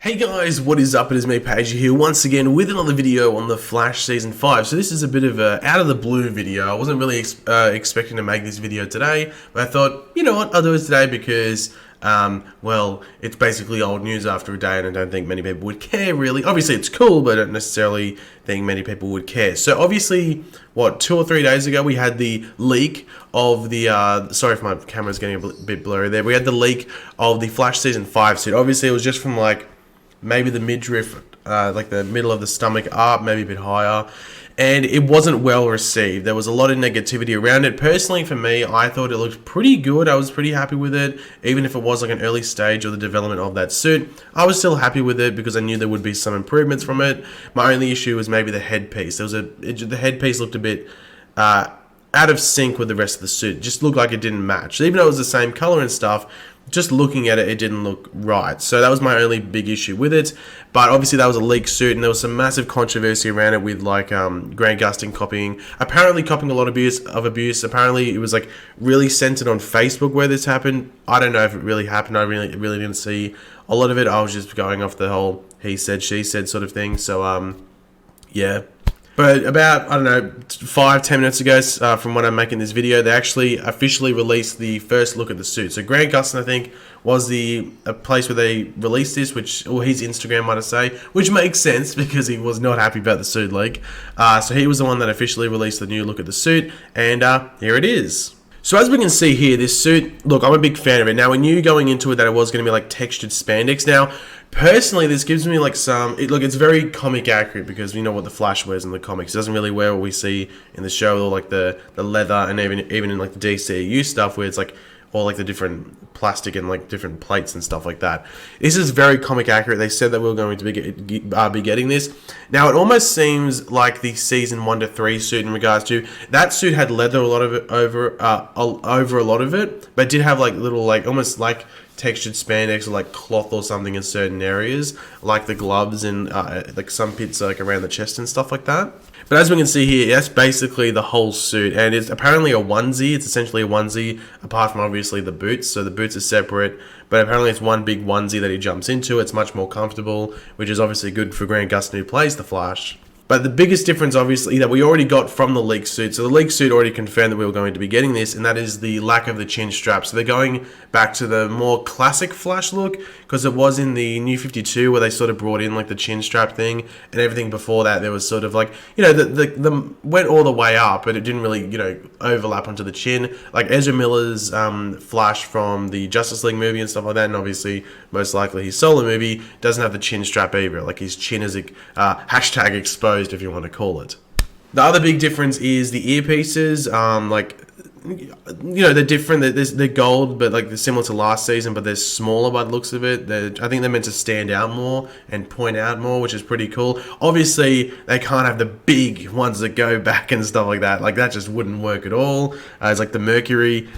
Hey guys, what is up? It is me, Pagey here, once again with another video on The Flash Season 5. So this is a bit of a out of the blue video. I wasn't really expecting to make this video today, but I thought, you know what, I'll do it today because, well, it's basically old news after a day and I don't think many people would care really. Obviously it's cool, but I don't necessarily think many people would care. So obviously, 2 or 3 days ago we had the leak of the, sorry if my camera's getting a bit blurry there, we had the leak of the Flash Season 5 suit. Obviously it was just from maybe the midriff, like the middle of the stomach up, maybe a bit higher, and it wasn't well received. There was a lot of negativity around it. Personally, for me, I thought it looked pretty good. I was pretty happy with it, even if it was like an early stage of the development of that suit. I was still happy with it because I knew there would be some improvements from it. My only issue was maybe the headpiece. The headpiece looked a bit out of sync with the rest of the suit. It just looked like it didn't match. Even though it was the same color and stuff, just looking at it, it didn't look right. So that was my only big issue with it. But obviously that was a leaked suit, and there was some massive controversy around it with Grant Gustin apparently copying a lot of abuse. Apparently it was like really centered on Facebook where this happened. I don't know if it really happened. I really didn't see a lot of it. I was just going off the whole he said, she said sort of thing. So yeah. But about, I don't know, 5-10 minutes ago, from when I'm making this video, they actually officially released the first look at the suit. So Grant Gustin, I think, was a place where they released this, or his Instagram, might I say, which makes sense because he was not happy about the suit leak. So he was the one that officially released the new look at the suit, and here it is. So as we can see here, this suit, look, I'm a big fan of it. Now, we knew going into it that it was going to be like textured spandex. Now, personally, this gives me like look, it's very comic accurate because we know what the Flash wears in the comics. It doesn't really wear what we see in the show, or like the leather, and even in like the DCU stuff where it's like all like the different plastic and like different plates and stuff like that. This is very comic accurate. They said that we were going to be getting this. Now it almost seems like the season 1 to 3 suit in regards to that suit had leather over a lot of it, but did have like little like almost like textured spandex or like cloth or something in certain areas, like the gloves and like some bits like around the chest and stuff like that. But as we can see here, that's basically the whole suit, and it's apparently a onesie. It's essentially a onesie, apart from obviously the boots. So the boots are separate, but apparently it's one big onesie that he jumps into. It's much more comfortable, which is obviously good for Grant Gustin, who plays the Flash. But the biggest difference, obviously, that we already got from the leaked suit, so the leaked suit already confirmed that we were going to be getting this, and that is the lack of the chin strap. So they're going back to the more classic Flash look, because it was in the New 52 where they sort of brought in like the chin strap thing, and everything before that there was sort of like, you know, the went all the way up, but it didn't really, you know, overlap onto the chin. Like Ezra Miller's Flash from the Justice League movie and stuff like that, and obviously most likely his solo movie doesn't have the chin strap either. Like his chin is hashtag exposed, if you want to call it. The other big difference is the earpieces. Like, you know, they're different. They're gold, but like they're similar to last season, but they're smaller by the looks of it. I think they're meant to stand out more and point out more, which is pretty cool. Obviously, they can't have the big ones that go back and stuff like that. Like that just wouldn't work at all. It's like the Mercury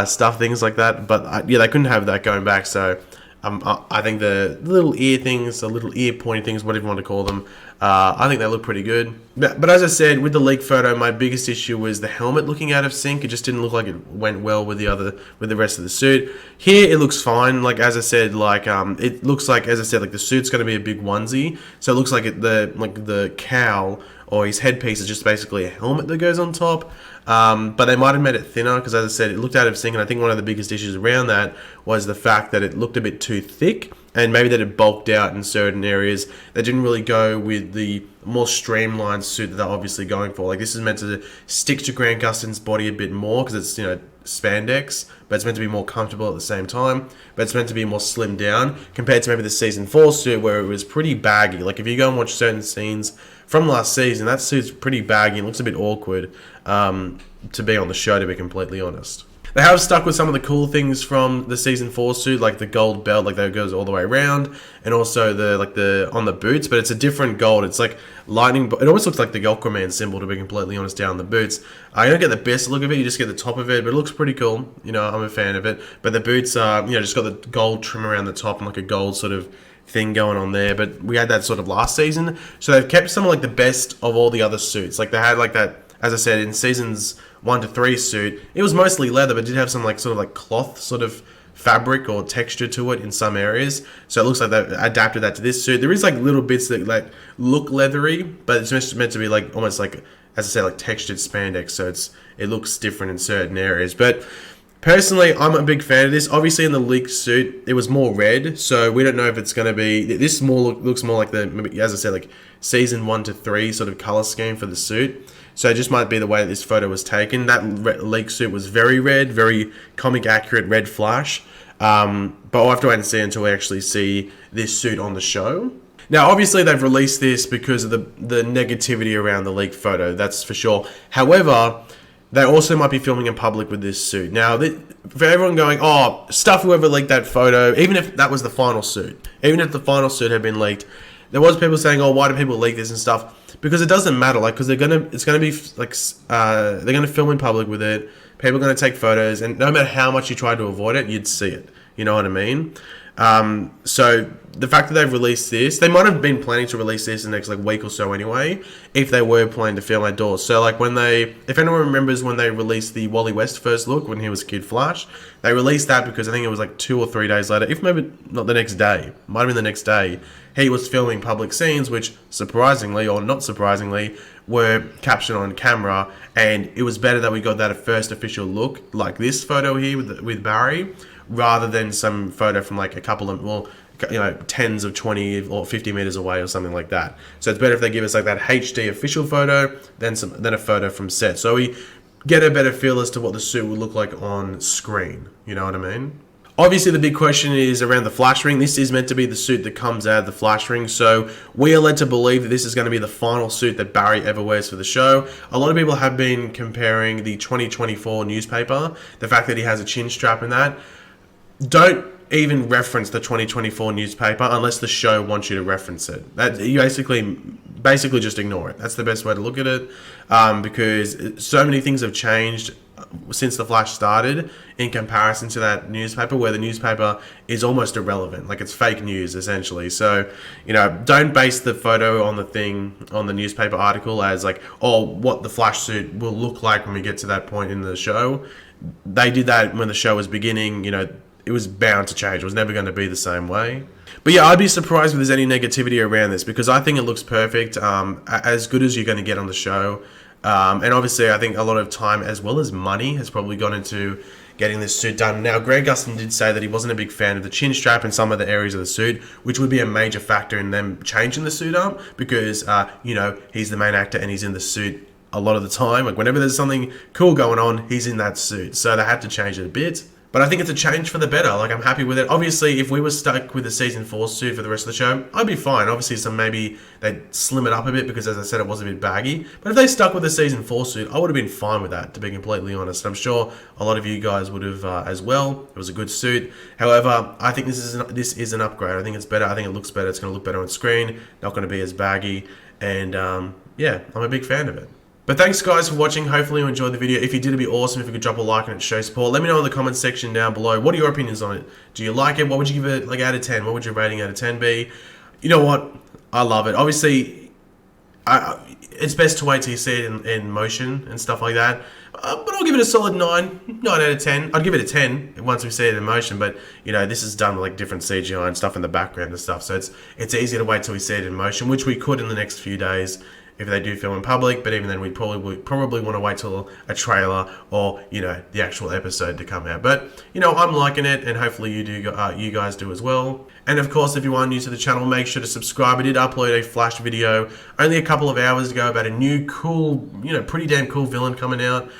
stuff, things like that. But yeah, they couldn't have that going back. So I think the little ear things, the little ear pointy things, whatever you want to call them, I think they look pretty good. But as I said, with the leak photo, my biggest issue was the helmet looking out of sync. It just didn't look like it went well with the rest of the suit. Here, it looks fine. Like as I said, like it looks like, as I said, like the suit's going to be a big onesie, so it looks like the cowl or his headpiece is just basically a helmet that goes on top. But they might have made it thinner because, as I said, it looked out of sync, and I think one of the biggest issues around that was the fact that it looked a bit too thick, and maybe that it bulked out in certain areas that didn't really go with the more streamlined suit that they're obviously going for. Like this is meant to stick to Grant Gustin's body a bit more because it's, you know, spandex, but it's meant to be more comfortable at the same time, but it's meant to be more slimmed down compared to maybe the season 4 suit where it was pretty baggy. Like if you go and watch certain scenes from last season, that suit's pretty baggy and looks a bit awkward to be on the show, to be completely honest. They have stuck with some of the cool things from the season 4 suit, like the gold belt, like that goes all the way around, and also the on the boots, but it's a different gold. It's like lightning. It almost looks like the Aquaman symbol, to be completely honest, down the boots. You don't get the best look of it. You just get the top of it, but it looks pretty cool. You know, I'm a fan of it. But the boots are, you know, just got the gold trim around the top and like a gold sort of thing going on there. But we had that sort of last season, so they've kept some of like the best of all the other suits. Like they had like that, as I said, in seasons 1 to 3 suit, it was mostly leather, but did have some like sort of like cloth sort of fabric or texture to it in some areas. So it looks like they've adapted that to this suit. There is like little bits that like look leathery, but it's meant to be like almost like, as I say, like textured spandex. So it looks different in certain areas. But personally, I'm a big fan of this. Obviously, in the leaked suit, it was more red, so we don't know if it's going to be... This looks more like the, as I said, like season 1 to 3 sort of color scheme for the suit. So it just might be the way that this photo was taken. That leaked suit was very red, very comic accurate red flash. But we'll have to wait and see until we actually see this suit on the show. Now, obviously, they've released this because of the negativity around the leaked photo. That's for sure. However, they also might be filming in public with this suit. Now, for everyone going, oh, stuff whoever leaked that photo, even if that was the final suit, even if the final suit had been leaked, there was people saying, oh, why do people leak this and stuff? Because it doesn't matter, like, because it's gonna be like, they're gonna film in public with it. People are gonna take photos, and no matter how much you try to avoid it, you'd see it. You know what I mean? So the fact that they've released this, they might have been planning to release this in the next like week or so anyway, if they were planning to film outdoors. So like if anyone remembers when they released the Wally West first look when he was Kid Flash, they released that because I think it was like 2 or 3 days later, if maybe not the next day, might have been the next day, he was filming public scenes, which surprisingly or not surprisingly were captured on camera, and it was better that we got that first official look like this photo here with Barry, rather than some photo from like a couple of, well, you know, tens of 20 or 50 meters away or something like that. So it's better if they give us like that HD official photo than a photo from set. So we get a better feel as to what the suit would look like on screen. You know what I mean? Obviously, the big question is around the flash ring. This is meant to be the suit that comes out of the flash ring, so we are led to believe that this is going to be the final suit that Barry ever wears for the show. A lot of people have been comparing the 2024 newspaper, the fact that he has a chin strap in that. Don't even reference the 2024 newspaper unless the show wants you to reference it. That you basically just ignore it. That's the best way to look at it, because so many things have changed since the Flash started in comparison to that newspaper, where the newspaper is almost irrelevant. Like, it's fake news essentially. So, you know, don't base the photo on the newspaper article as like, oh, what the Flash suit will look like when we get to that point in the show. They did that when the show was beginning. You know, it was bound to change. It was never going to be the same way. But yeah, I'd be surprised if there's any negativity around this, because I think it looks perfect, as good as you're going to get on the show. And obviously, I think a lot of time as well as money has probably gone into getting this suit done. Now, Greg Gustin did say that he wasn't a big fan of the chin strap and some of the areas of the suit, which would be a major factor in them changing the suit up, because, you know, he's the main actor and he's in the suit a lot of the time. Like, whenever there's something cool going on, he's in that suit. So they had to change it a bit. But I think it's a change for the better. Like, I'm happy with it. Obviously, if we were stuck with the season 4 suit for the rest of the show, I'd be fine. Obviously, maybe they'd slim it up a bit because, as I said, it was a bit baggy. But if they stuck with the season 4 suit, I would have been fine with that, to be completely honest. I'm sure a lot of you guys would have as well. It was a good suit. However, I think this is an upgrade. I think it's better. I think it looks better. It's going to look better on screen. Not going to be as baggy. And yeah, I'm a big fan of it. But thanks guys for watching. Hopefully you enjoyed the video. If you did, it'd be awesome if you could drop a like and it shows support. Let me know in the comments section down below. What are your opinions on it? Do you like it? What would you give it, like, out of 10? What would your rating out of 10 be? You know what? I love it. Obviously, it's best to wait till you see it in motion and stuff like that. But I'll give it a solid 9 out of 10. I'd give it a 10 once we see it in motion. But, you know, this is done with like different CGI and stuff in the background and stuff. So it's easier to wait till we see it in motion, which we could in the next few days if they do film in public. But even then, we'd probably want to wait till a trailer or, you know, the actual episode to come out. But, you know, I'm liking it, and hopefully you guys do as well. And of course, if you are new to the channel, make sure to subscribe. I did upload a Flash video only a couple of hours ago about a new cool, you know, pretty damn cool villain coming out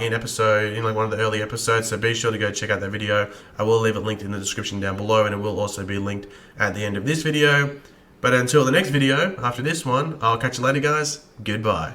in like one of the early episodes. So be sure to go check out that video. I will leave it linked in the description down below, and it will also be linked at the end of this video. But until the next video, after this one, I'll catch you later, guys. Goodbye.